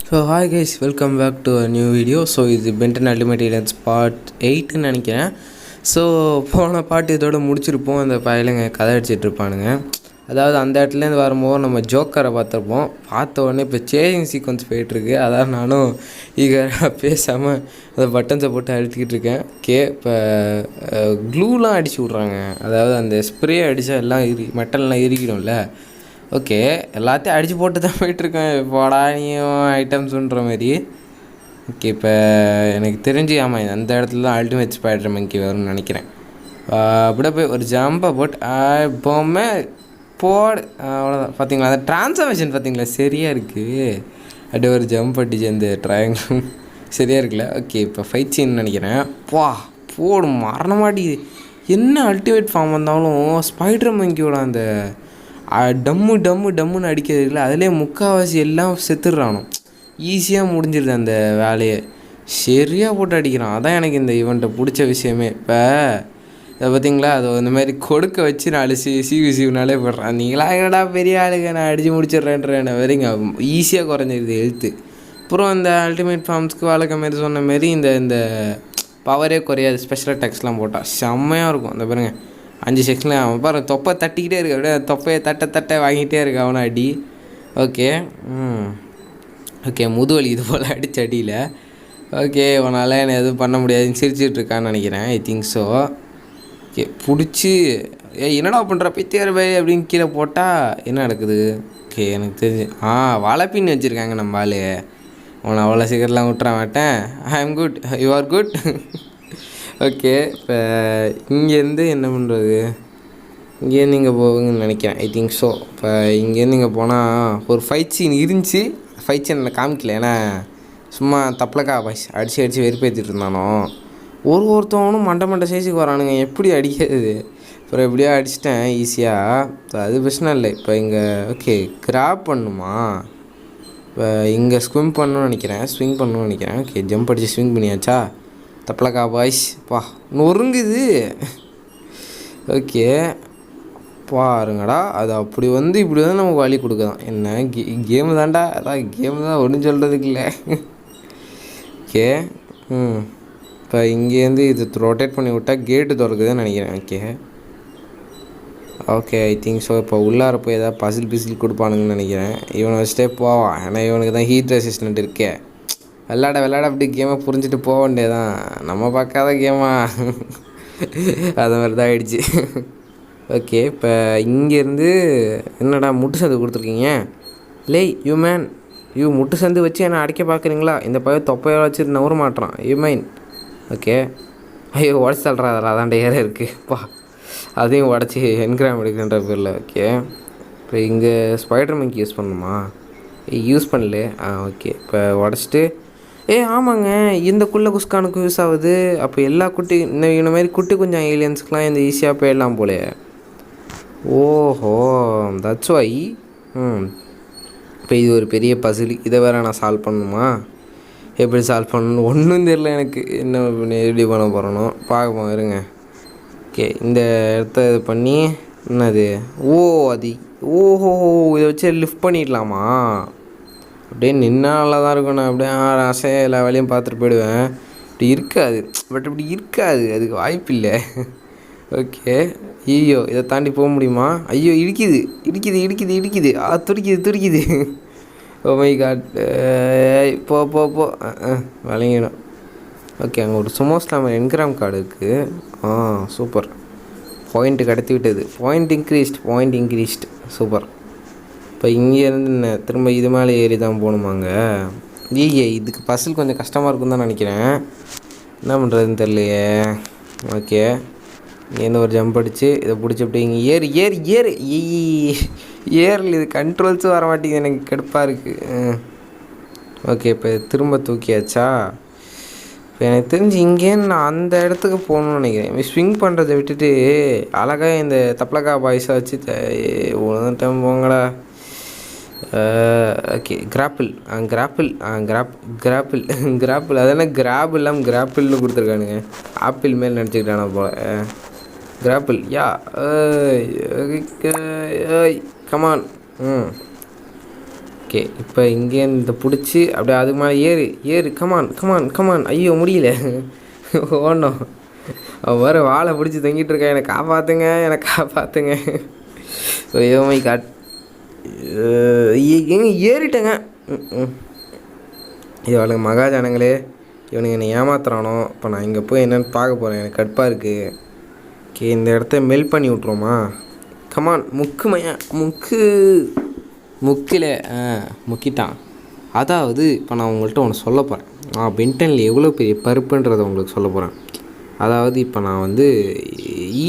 So hi guys, welcome back to a new video. So இது Ben Ten ultimate aliens part 8ன்னு நினைக்கிறேன். So போன பாட்டு இதோட முடிச்சிருப்போம். அந்த பையலுங்க கதை அடிச்சிட்டு இருப்பானுங்க. அதாவது அந்த இடத்துலேருந்து வரும்போது நம்ம ஜோக்கரை பார்த்துருப்போம். பார்த்த உடனே இப்போ சேஞ்சிங் சீக்வன்ஸ் போயிட்டுருக்கு. அதான் நானும் ஈகராக பேசாமல் அந்த பட்டன்ஸை போட்டு அழுத்திக்கிட்டு இருக்கேன். இப்போ க்ளூலாம் அடிச்சு விட்றாங்க. அதாவது அந்த ஸ்ப்ரே அடித்தா எல்லாம் மெட்டல்லாம் இறுக்கிடும்ல. ஓகே, எல்லாத்தையும் அடித்து போட்டு தான் போயிட்டுருக்கேன். போடா நீயும் ஐட்டம்ஸுன்ற மாதிரி. ஓகே, இப்போ எனக்கு தெரிஞ்சு ஆமாம் அந்த இடத்துல தான் அல்டிமேட் ஸ்பைடர் மங்கி வரும்னு நினைக்கிறேன். அப்படியே போய் ஒரு ஜம்பை போட்டு எப்போவுமே போடு, அவ்வளோதான். பார்த்தீங்களா அந்த ட்ரான்ஸ்ஃபர்மேஷன் பார்த்தீங்களா சரியாக இருக்குது. அப்படியே ஒரு ஜம்ப் அடிச்சு அந்த ட்ரையாங்கிள் சரியாக இருக்குல்ல. ஓகே, இப்போ ஃபைட் சீன் நினைக்கிறேன். போடு மரணமாட்டி. என்ன அல்டிமேட் ஃபார்ம் வந்தாலும் ஸ்பைடர் மங்கியோட அந்த டம்முன்னு அடிக்கிறது இல்லை, அதிலே முக்கால்வாசி எல்லாம் செத்துடுறானோ. ஈஸியாக முடிஞ்சிருது அந்த வேலையை. சரியாக போட்டு அடிக்கிறான். அதான் எனக்கு இந்த ஈவெண்ட்டை பிடிச்ச விஷயமே. இப்போ இதை பார்த்தீங்களா, அதை இந்த மாதிரி கொடுக்க வச்சு நான் சிவினாலே போடுறான். நீங்களா என்னடா பெரிய ஆளுங்க, நான் அடித்து முடிச்சிட்றேன்ற வரைங்க ஈஸியாக குறைஞ்சிருது ஹெல்த்து. அப்புறம் இந்த அல்டிமேட் ஃபார்ம்ஸ்க்கு வழக்க மாரி சொன்ன மாரி இந்த பவரே குறையாது. ஸ்பெஷல் அட்டாக்ஸ்லாம் போட்டால் செம்மையாக இருக்கும். அந்த பாருங்க 5 செக்ஷனில் அவன் பாரு தொப்பை தட்டிக்கிட்டே இருக்கு. அப்படியே தொப்பையை தட்ட வாங்கிட்டே இருக்கு அவனை அடி. ஓகே முதுவலி இது போல் அடித்த அடியில். ஓகே, உன்னால் என்ன எதுவும் பண்ண முடியாதுன்னு சிரிச்சிட்ருக்கான்னு நினைக்கிறேன். I think so. ஓகே, பிடிச்சி என்னடா பண்ணுற பித்தியார் பை அப்படின்னு கீழே போட்டால் என்ன நடக்குது? ஓகே, எனக்கு தெரிஞ்சு வலைப்பின்னு வச்சுருக்காங்க நம்ம ஆளு. உன்னை அவ்வளோ சீக்கிரம்லாம் விட்டுற மாட்டேன். I am good, you are good. Okay, இப்போ இங்கேருந்து என்ன பண்ணுறது? இங்கேருந்து இங்கே போகுங்கன்னு நினைக்கிறேன். I think so. இப்போ இங்கேருந்து இங்கே போனால் ஒரு ஃபைட் சீன் இருந்துச்சு. ஃபைட் சீன் நான் காமிக்கல, ஏன்னா சும்மா தப்பலக்கா பாய்ஸ் அடித்து வெறுப்பேற்றிட்டு இருந்தானோ. ஒருத்தவனும் மண்டை சைஸுக்கு வரானுங்க. எப்படி அடிக்கிறது? அப்புறம் எப்படியோ அடிச்சிட்டேன் ஈஸியாக. அது பிரச்சனை இல்லை. இப்போ இங்கே ஓகே கிராப் பண்ணுமா? இப்போ இங்கே ஸ்விங் பண்ணணும்னு நினைக்கிறேன். ஓகே, ஜம்ப் அடித்து ஸ்விங் பண்ணியாச்சா? தப்பலக்கா பாய்ஸ் நொறுங்குது. ஓகே பாருங்கடா, அது அப்படி இப்படி நமக்கு வழி கொடுக்குதான். என்ன கேமு தான்டா, அதான் கேமு தான், ஒன்றும் சொல்கிறதுக்கு இல்லை. ஓகே, இப்போ இங்கேருந்து இது ரொட்டேட் பண்ணி விட்டால் கேட்டு திறக்குதுன்னு நினைக்கிறேன். Okay I think so. இப்போ உள்ளார போய் ஏதாவது பசில் கொடுப்பானுங்கன்னு நினைக்கிறேன். இவனை வச்சுட்டே போவான், ஏன்னா இவனுக்கு தான் ஹீட் ரெசிஸ்டன்ட் இருக்கே. விளாட அப்படி கேமை புரிஞ்சுட்டு போக வேண்டியதான். நம்ம பார்க்காத கேமா அது மாதிரி தான் ஆகிடுச்சு. ஓகே, இப்போ இங்கேருந்து என்னடா முட்டு சந்து கொடுத்துருக்கீங்க? யூ முட்டு சந்து வச்சு என்ன அடிக்க பார்க்குறீங்களா? இந்த பையன் தொப்பையை வச்சு நவர மாட்டுறான். யூமைன். ஓகே, ஐயோ உடச்சி தள்ளுறா, அதான்ட ஏற இருக்குப்பா. அதையும் உடச்சி என்கிராம் எடுக்கின்ற பேரில். ஓகே, இப்போ இங்கே ஸ்பைடர் மங்கி யூஸ் பண்ணணுமா? யூஸ் பண்ணல. ஓகே, இப்போ உடச்சிட்டு ஆமாங்க, இந்த குஸ்கானுக்கு யூஸ் ஆகுது. அப்போ எல்லா இந்த மாதிரி குட்டி கொஞ்சம் ஏலியன்ஸுக்கெலாம் இந்த ஈஸியாக போயிடலாம் போலே. ஓஹோ, தட்ஸ் வை. இப்போ இது ஒரு பெரிய பசில். இதை வேறு நான் சால்வ் பண்ணணுமா? எப்படி சால்வ் பண்ணணும் ஒன்றும் தெரியல எனக்கு. என்ன எப்படி பண்ண போகிறனோ பார்ப்போம், இருங்க. ஓகே, இந்த இடத்த இது பண்ணி என்னது? ஓஹோ, இதை வச்சு லிஃப்ட் பண்ணிடலாமா? அப்படியே நின்னால தான் இருக்கும். நான் அப்படியே ஆசையாக எல்லா வேலையும் பார்த்துட்டு போயிடுவேன். இப்படி இருக்காது, அதுக்கு வாய்ப்பு இல்லை. ஓகே, ஐயோ இதை தாண்டி போக முடியுமா? ஐயோ இடிக்குது. துடிக்குது. Oh my god. போ விளங்கிடும். ஓகே, அங்கே ஒரு சுமோஸ்லாமர் என்கிராம் கார்டு இருக்குது. சூப்பர். பாயிண்ட்டு கடத்தி விட்டது. Point increased. சூப்பர். இப்போ இங்கேருந்து திரும்ப இது மேலே ஏறி தான் போகணுமாங்க? இதுக்கு பசில் கொஞ்சம் கஷ்டமாக இருக்குன்னு தான் நினைக்கிறேன். என்ன பண்ணுறதுன்னு தெரியலையே. ஓகே, இங்கேருந்து ஒரு ஜம்ப் அடித்து இதை பிடிச்சி அப்படி இங்கே ஏறு. ஏறல, இது கண்ட்ரோல்ஸும் வர மாட்டேங்குது, எனக்கு கடுப்பாக இருக்குது. ஓகே, இப்போ திரும்ப தூக்கியாச்சா? இப்போ எனக்கு தெரிஞ்சு இங்கேருந்து நான் அந்த இடத்துக்கு போகணுன்னு நினைக்கிறேன். ஸ்விங் பண்ணுறதை விட்டுட்டு அழகாக இந்த தப்பலக்கா பாய்ஸை வச்சு டைம் போங்கடா. ஓகே, கிராப்பிள் அதெல்லாம் கிராப் இல்லாமல் கிராப்பிள்னு கொடுத்துருக்கானுங்க. ஆப்பிள் மேல் நினச்சிக்கிட்டானா போல. Grapple come on. ஓகே இப்போ இங்கே இந்த பிடிச்சி அப்படியே அது மேலே ஏறு கமான் கமான் கமான். ஐயோ முடியல ஓடணும். அவன் வேறு வாழை பிடிச்சி தொங்கிட்டு இருக்கேன். என்னை காப்பாற்றுங்க. ஸோ மை காட் எங்கே ஏறிட்டேங்க. இவளுக்கு மகாஜனங்களே இவனுங்க என்னை ஏமாத்துறானோ. இப்போ நான் இங்கே போய் என்னென்னு பார்க்க போகிறேன். எனக்கு கடுப்பாக இருக்குது. ஓகே இந்த இடத்த மெல்ட் பண்ணி விட்ருவோமா. கமான் முக்கில் முக்கிட்டான். அதாவது இப்போ நான் உங்கள்கிட்ட ஒன்று சொல்ல போகிறேன். நான் பென்டனில் எவ்வளோ பெரிய பருப்புன்றதை உங்களுக்கு சொல்ல போகிறேன். அதாவது இப்போ நான் வந்து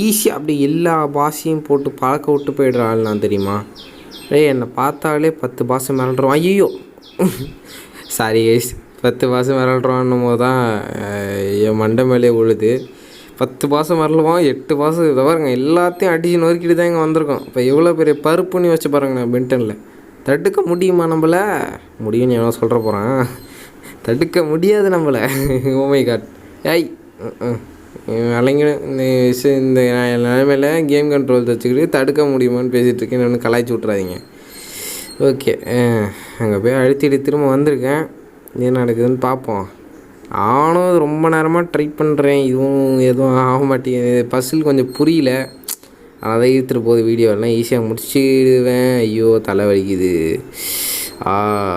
ஈஸியாக அப்படி எல்லா பாஷையும் போட்டு பழக்க விட்டு போய்டுற ஆள் நான் தெரியுமா. என்னை பார்த்தாலே 10 பாஷை மிரண்டுருவான். ஐயோ சாரி கைஸ், 10 பாஷை மிரண்டுருவான்னும் போது தான் என் மண்டை மேலே உழுது. 10 பாஷை மிரளுவான், 8 பாஷை இதை பாருங்க எல்லாத்தையும் அடிச்சு நொறுக்கிட்டு தான் இங்கே வந்திருக்கோம். இப்போ எவ்வளோ பெரிய பருப்புன்னு வச்சு பாருங்க. நான் பென்டனில் தடுக்க முடியுமா நம்மளை? முடியும்னு எவ்வளோ சொல்கிற போகிறேன். தடுக்க முடியாது நம்மளை. ஓமை காட் ஏய் அலைங்க இந்த நிலைமையில் கேம் கண்ட்ரோல் வச்சுக்கிட்டு தடுக்க முடியுமான்னு பேசிகிட்டு இருக்கேன். ஒன்று கலாய்ச்சி விட்றாதீங்க. ஓகே அங்கே போய் அழுத்திட்டு திரும்ப வந்திருக்கேன். என்ன நடக்குதுன்னு பார்ப்போம். ஆனும் ரொம்ப நேரமாக ட்ரை பண்ணுறேன். எதுவும் ஆக மாட்டேங்குது. பசில் கொஞ்சம் புரியல. அதை இழுத்துட்டு போகுது. வீடியோலாம் ஈஸியாக முடிச்சிடுவேன். ஐயோ தலை வலிக்குது.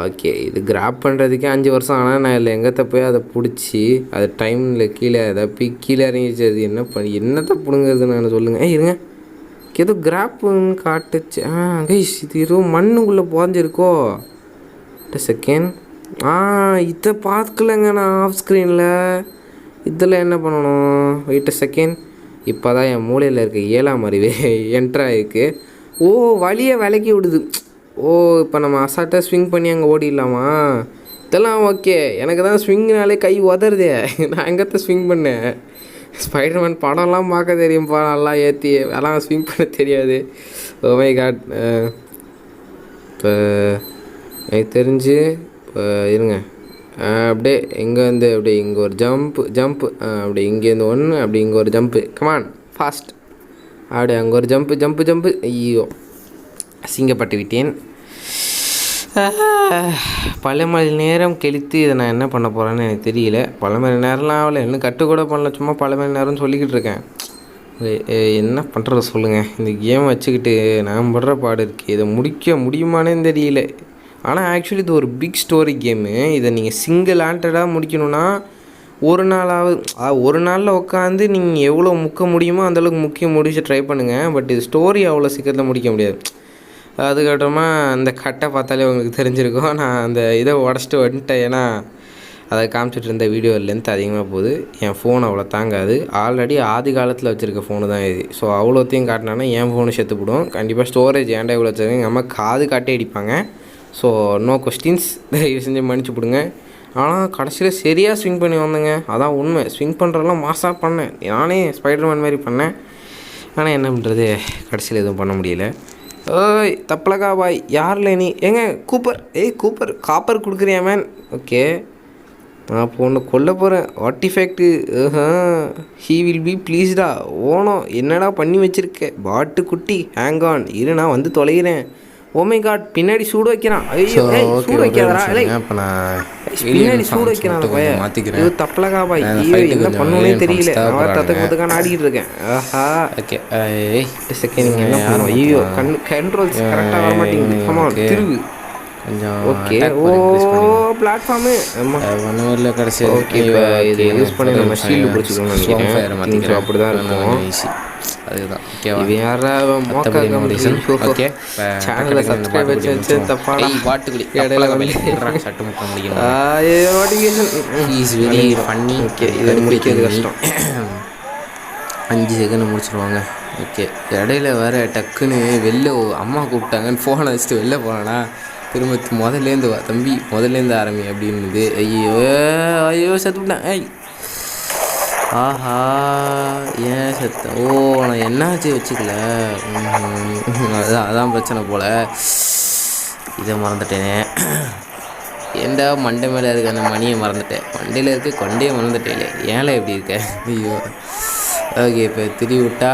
ஓகே இது கிராப் பண்ணுறதுக்கே 5 வருஷம். ஆனால் நான் இல்லை எங்கத்த போய் அதை பிடிச்சி அது டைமில் கீழே கீழே இறங்கிச்சு. அது என்னத்தை பிடுங்கிறது நான் சொல்லுங்கள். இருங்க ஏதோ கிராப்புன்னு காட்டுச்சு. கைஸ் இது ஏதோ மண்ணுக்குள்ளே புதஞ்சிருக்கோ. செகண்ட் இதை பார்க்கலங்க நான் ஆஃப் ஸ்க்ரீனில். இதில் என்ன பண்ணணும்? Wait second. இப்போ தான் என் மூளையில் இருக்க 7ஆம் அறிவு என்ட்ராயிருக்கு. வழியை விலக்கி விடுது. இப்போ நம்ம அசால்ட்டாக ஸ்விங் பண்ணி அங்கே ஓடிடலாமா? இதெல்லாம் ஓகே. எனக்கு தான் ஸ்விங்னாலே கை உதறுதே. நான் எங்கத்த ஸ்விங் பண்ணேன். ஸ்பைடர்மேன் படம்லாம் பார்க்க தெரியும்ப்பா. நல்லா ஏற்றி அதெல்லாம் ஸ்விங் பண்ண தெரியாது. My god. இப்போ எனக்கு தெரிஞ்சு இப்போ இருங்க அப்படியே இங்கே வந்து அப்படியே இங்கே ஒரு ஜம்ப்பு அப்படி இங்கேருந்து ஒன்று அப்படி இங்கே ஒரு ஜம்ப்பு. Come on fast. அப்படியே அங்கே ஒரு ஜம்ப்பு. ஐயோ அசிங்கப்பட்டு விட்டேன். பல மணி நேரம் கழித்து இதை நான் என்ன பண்ண போகிறேன்னு எனக்கு தெரியல. பல மணி நேரம்லாம் ஆகலை. இன்னும் கட்டுக்கூட பண்ணல. சும்மா பல மணி நேரம்னு சொல்லிக்கிட்டு இருக்கேன். என்ன பண்ணுறது சொல்லுங்கள். இந்த கேம் வச்சுக்கிட்டு நான் படுற பாடு இருக்குது. இதை முடிக்க முடியுமானே தெரியல. ஆனால் ஆக்சுவலி இது ஒரு பிக் ஸ்டோரி கேமு. இதை நீங்கள் சிங்கிள் ஹேண்டடாக முடிக்கணுன்னா ஒரு நாளில் உட்காந்து நீங்கள் எவ்வளோ முக்க முடியுமோ அந்தளவுக்கு முடிச்சு ட்ரை பண்ணுங்கள். பட் இது ஸ்டோரி அவ்வளோ சீக்கிரத்தில் முடிக்க முடியாது. அதுக்கப்புறமா அந்த கட்டை பார்த்தாலே உங்களுக்கு தெரிஞ்சிருக்கும். நான் அந்த இதை உடச்சிட்டு வந்துட்டேன். ஏன்னா அதை காமிச்சிட்டு இருந்த வீடியோ லென்த் அதிகமாக போகுது. என் ஃபோன் அவ்வளோ தாங்காது. ஆல்ரெடி ஆதி காலத்தில் வச்சுருக்க ஃபோனு தான் இது. ஸோ அவ்வளோத்தையும் காட்டினானா என் ஃபோனு செத்துப்பிடும். கண்டிப்பாக ஸ்டோரேஜ் ஏன்டா இவ்வளோ வச்சுருக்கேன். எங்கள் அம்மா காது காட்டே அடிப்பாங்க. So no questions. தயவு செஞ்சு மன்னிச்சு விடுங்க. ஆனால் கடைசியில் சரியாக ஸ்விங் பண்ணி வந்தேங்க. அதான் உண்மை. ஸ்விங் பண்ணுறதெல்லாம் மாசாக பண்ணேன். நானே ஸ்பைடர்மேன் மாதிரி பண்ணேன். ஆனால் என்ன பண்ணுறது, கடைசியில் எதுவும் பண்ண முடியல. தப்பலக்கா பாய் யாரில் நீ கூப்பர் காப்பர் கொடுக்குறியா மேன்? ஓகே நான் இப்போ ஒன்று கொல்ல போகிறேன். ஆர்டிஃபேக்ட்டு ஹீ வில் பி ப்ளீஸ்டா. ஓனம் என்னடா பண்ணி வச்சுருக்க பாட்டு குட்டி. ஹேங் ஆன் இரு நான் வந்து தொலைகிறேன். ஓமை காட் பின்னாடி சூடு வைக்கிறான். ஐயோ சூடு வைக்காதரா. பின்னாடி சூடு வைக்கிறான் பையன். இது தப்பலக்கா பாய். என்ன பண்ணுனே தெரியல. நான் தத்துக்கான ஆடிக்கிட்டு இருக்கேன். ஓகே செகண்ட் நீங்கள் என்ன பண்ணுவோம். ஐயோ கண்ட்ரோல்ஸ் கரெக்டாக வர மாட்டேங்குது. கமான் திருவு கொஞ்சம். ஓகே பிளாட்ஃபார்மு ஒன்றும் இல்லை. கடைசி ஓகே இப்போ இதை யூஸ் பண்ணி நம்ம ஷீல்டு பிடிச்சிக்கணும்னு நினைக்கிறேன். அப்படி தான் இருக்கும். அதுதான் இது யாராவது ஓகே சேனலை சப்ஸ்கிரைப் வச்சு தப்பான பாட்டுக்குடி இடையில சட்டு முட்டை முடிக்கணும். Notification is very funny. Okay இதை முடிக்கிறது கஷ்டம். 5 செகண்ட் முடிச்சிருவாங்க. ஓகே இடையில வேறு டக்குன்னு வெளில அம்மா கூப்பிட்டாங்கன்னு ஃபோனை வச்சுட்டு வெளில போனானா திரும்ப முதல்லேருந்து வா தம்பி முதல்லேருந்து ஆரம்பி அப்படின்னுது. ஐயோ செத்துவிட்டேன். ஆஹா ஏன் செத்தேன்? நான் என்னாச்சு வச்சுக்கல. அதான் பிரச்சனை போல். இதை மறந்துட்டேனே. ஏண்டா மண்டை மேலே இருக்க அந்த மணியை மறந்துட்டேன். மண்டையில் இருக்க கொண்டையை மறந்துட்டேன். ஏன்ல எப்படி இருக்க? ஐயோ ஓகே இப்போ திரும்பி விட்டா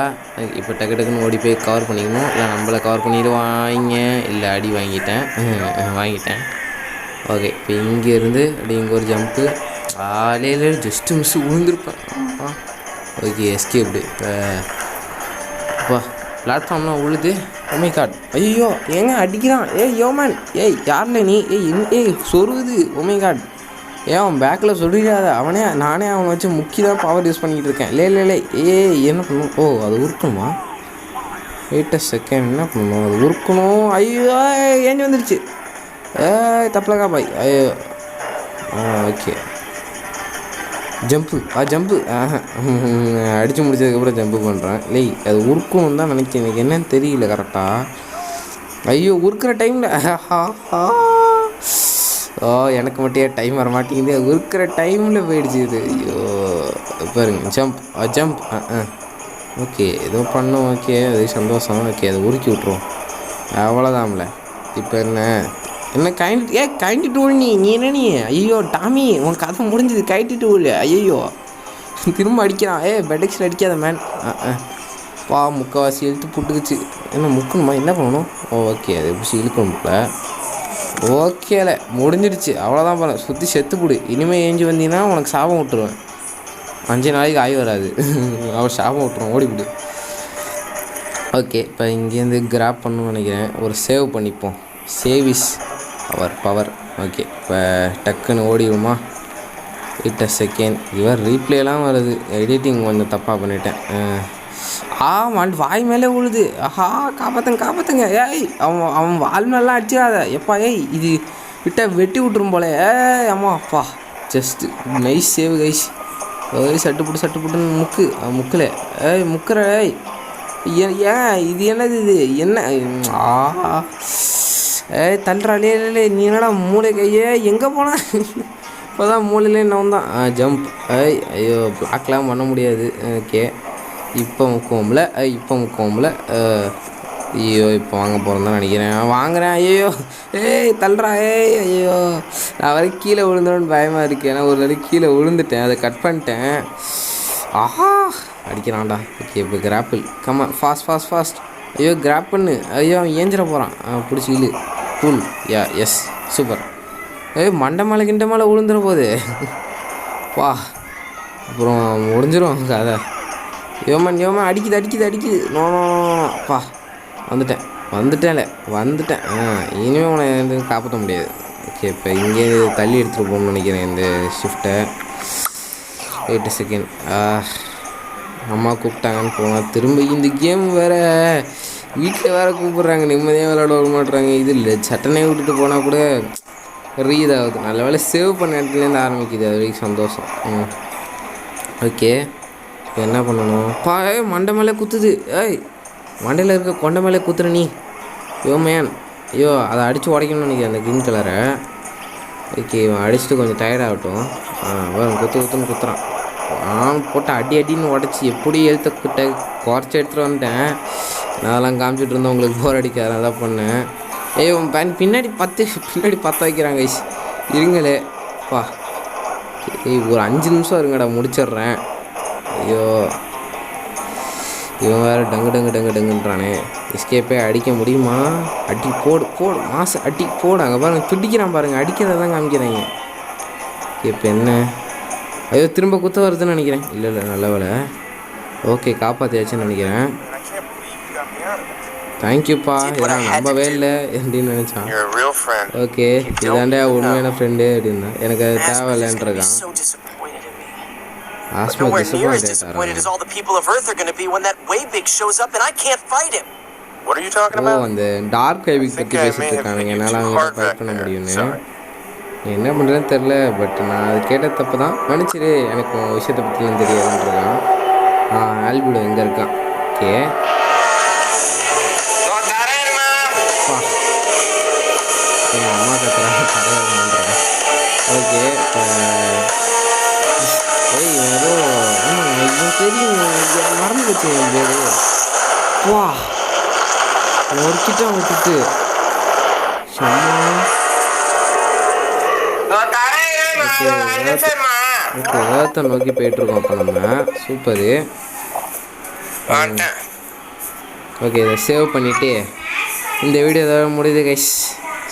இப்போ டக்கு டக்குன்னு ஓடி போய் கவர் பண்ணிக்கணும். இல்லை நம்மளை கவர் பண்ணிடுவாங்க. இல்லை அடி வாங்கிட்டேன். ஓகே இப்போ இங்கேருந்து அப்படி இங்கே ஒரு ஜம்ப்பு ஆலையில் ஜஸ்ட்டு மிஸ்ஸு விழுந்துருப்பேன். Okay escaped. இப்போ பிளாட்ஃபார்ம்லாம் உழுது. ஓமை காட் ஐயோ ஏங்க அடிக்கிறான். யோமன் யாரில் நீ சொருகுது. ஓமை காட் அவன் பேக்கில் சொல்லிடாத. நானே அவனை வச்சு முக்கி தான் பவர் யூஸ் பண்ணிக்கிட்டு இருக்கேன். இல்லை என்ன பண்ணணும்? அது உருக்கணுமா? Wait second. என்ன பண்ணணும்? அது உருக்கணும். ஐயோ ஏஞ்சி வந்துடுச்சு. தப்பலக்கா பாய். ஐயோ ஓகே ஜம்ப்பு அடித்து முடிச்சதுக்கப்புறம் ஜம்ப்பு பண்ணுறேன். அது உருக்கணும் தான் நினைக்கிறேன். எனக்கு என்னன்னு தெரியல கரெக்டாக. ஐயோ உருக்கிற டைமில் எனக்கு மட்டும் டைம் வர மாட்டேங்குது. உருக்கிற டைமில் போயிடுச்சு இது. ஐயோ பாருங்க ஜம்ப் ஓகே ஏதோ பண்ணோம். ஓகே அது சந்தோஷம். ஓகே அதை உருக்கி விட்ருவோம். அவ்வளோதான்ல. இப்போ என்ன கைண்டிட்டு விழு. நீ என்ன ஐயோ டாமி உன் கதை முடிஞ்சது. கைட்டிட்டு விழு. ஐயோ திரும்ப அடிக்கிறான். பெடெக்ஸில் அடிக்காத மேன். முக்கால்வாசி இழுத்து புட்டுக்குச்சு. என்ன முக்கணுமா? என்ன பண்ணணும்? ஓகே அது பிடிச்சி இழுக்கணும்ல. ஓகேல முடிஞ்சிடுச்சு. அவ்வளோதான் பண்ண. சுற்றி செத்து போடு. இனிமேல் ஏஞ்சி வந்தீங்கன்னா உனக்கு சாபம் விட்டுருவேன். 5 நாளைக்கு ஆகி வராது. அவன் சாபம் விட்டுருவான். ஓடிவிடு. ஓகே இப்போ இங்கேருந்து கிராப் பண்ணணும்னு நினைக்கிறேன். ஒரு சேவ் பண்ணிப்போம். சேவிஸ் பவர். ஓகே இப்போ டக்குன்னு ஓடிடுமா? 8 செகண்ட். இவர் ரீப்ளேலாம் வருது. எடிட்டிங் கொஞ்சம் தப்பாக பண்ணிட்டேன். வாய் மேலே விழுது. காப்பாற்றுங்க. அவன் வால் மேலாம் அடிச்சிடாத. எப்பா இது விட்டால் வெட்டி விட்டுரும் போல. அம்மாப்பா ஜஸ்ட்டு நைஸ் சேவ் கைஸ். சட்டுப்புட்டுன்னு முக்கில் முக்கிற. இது என்னது? இது என்ன? தள்ளுறாளே. நீ என்னடா மூளை கையே எங்கே போன? இப்போ தான் மூளையிலே நான் தான் ஜம்ப். ஐயோ பிளாக்லாம் பண்ண முடியாது. ஓகே இப்போ முக்குவோம்ல. ஐயோ இப்போ வாங்க போகிறோம் தான் நினைக்கிறேன். வாங்குறேன். ஐயோ தள்ளுறா. ஐயோ நான் வரைக்கும் கீழே விழுந்தோன்னு பயமாக இருக்குது. ஏன்னா ஒரு தடவை கீழே விழுந்துட்டேன். அதை கட் பண்ணிட்டேன். அடிக்கிறான்டா. ஓகே இப்போ கிராப்பிள் கம்மா ஃபாஸ்ட். ஐயோ கிராப் பண்ணு. ஐயோ அவன் ஏஞ்சிட போகிறான். பிடிச்சி இழு. கூல். Yes super. மண்டை மேலே விழுந்துட போகுது. அப்புறம் முடிஞ்சிடும் கதை. யோமன் அடிக்குது. நோப்பா வந்துட்டேன். இனிமேல் உன்னை காப்பாற்ற முடியாது. ஓகே இப்போ இங்கே தள்ளி எடுத்துகிட்டு போகணும்னு நினைக்கிறேன் இந்த ஷிஃப்ட்டை. 8 செகண்ட். அம்மா கூப்பிட்டாங்கன்னு போனால் திரும்ப இந்த கேம் வேறு வீட்டில் வேறு கூப்பிட்றாங்க. நிம்மதியாக விளையாட வர மாட்டுறாங்க. இது இல்லை சட்டனை விட்டுட்டு போனால் கூட ரீதாகுது. நல்ல வேலை சேவ் பண்ண இடத்துலேருந்து ஆரம்பிக்குது. அது வரைக்கும் சந்தோஷம். ஓகே இப்போ என்ன பண்ணணும்? மண்டை மேலே குத்துது. மண்டையில் இருக்க கொண்டை மேலே குத்துற நீ. மேன். ஐயோ அதை அடித்து உடைக்கணும்னு நினைக்கிறேன் அந்த க்ரீன் கலரை. ஓகே இவன் அடிச்சுட்டு கொஞ்சம் டயர்டாகட்டும். குத்துன்னு குத்துறான். போட்டு அடின்னு உடச்சி எப்படி குறைச்சி எடுத்துகிட்டு வந்துட்டேன். நான் அதெல்லாம் காமிச்சிட்டு இருந்தேன். உங்களுக்கு போர் அடிக்காது. அதான் பண்ணேன். உன் பின்னாடி 10 வைக்கிறாங்க ஐஸ். இருங்களே ஒரு 5 நிமிஷம் இருங்கடா முடிச்சிட்றேன். ஐயோ இவன் வேறு டங்குன்றானே. எஸ்கேப்பே அடிக்க முடியுமா? அடி போடு மாசு அடி போடு. அங்கே பாருங்கள் துடிக்கிறான் பாருங்கள். அடிக்கிறத தான் காமிக்கிறாங்க. இப்போ என்ன? ஐயோ திரும்ப குத்த வருதுன்னு நினைக்கிறேன். இல்லை நல்ல வேலை. ஓகே காப்பாற்றியாச்சுன்னு நினைக்கிறேன். தேங்க்யூப்பா. இதெல்லாம் நம்பவே இல்லை அப்படின்னு நினச்சான். ஓகே இதாண்டா உண்மையான ஃப்ரெண்டு அப்படின்னா எனக்கு அது தேவையில்லைன்றான். ஆஸ்மா அந்த டார்க் வைபிக் பற்றி பேசிட்டு இருக்கானுங்க. என்னால் அவங்க ஃபைட் பண்ண முடியும்னு. என்ன பண்ணுறேன்னு தெரில. பட் நான் அது கேட்ட தப்பு தான். மன்னிச்சிரு. எனக்கு விஷயத்தை பற்றிலாம் தெரியாதுன்றான். ஆல்பிடோ எங்கே இருக்கான்? ஓகே எங்கள் அம்மா கத்துறாங்க தரையிறேன். ஓகே இப்போ ஏதோ இவன் தெரியும் மறந்து போச்சு. என் பேர் ஒரு கிட்ட விட்டுட்டு ஏர்த்தை நோக்கி போயிட்டுருக்கோம். அப்போ நம்ம சூப்பரு. ஓகே இதை சேவ் பண்ணிவிட்டு இந்த வீடியோ ஏதாவது முடியுது கைஸ்.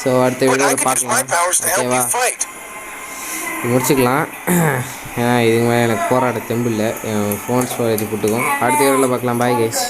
ஸோ அடுத்த வீடியோவில் பார்க்கலாம். ஓகேவா, முடிச்சுக்கலாம். ஏன்னா இதுக்கு மேலே எனக்கு போராட தெம்பு இல்லை. என் ஃபோன் ஸ்டோரேஜ் போட்டுக்கும். அடுத்த வீடியோவில் பார்க்கலாம். Bye guys.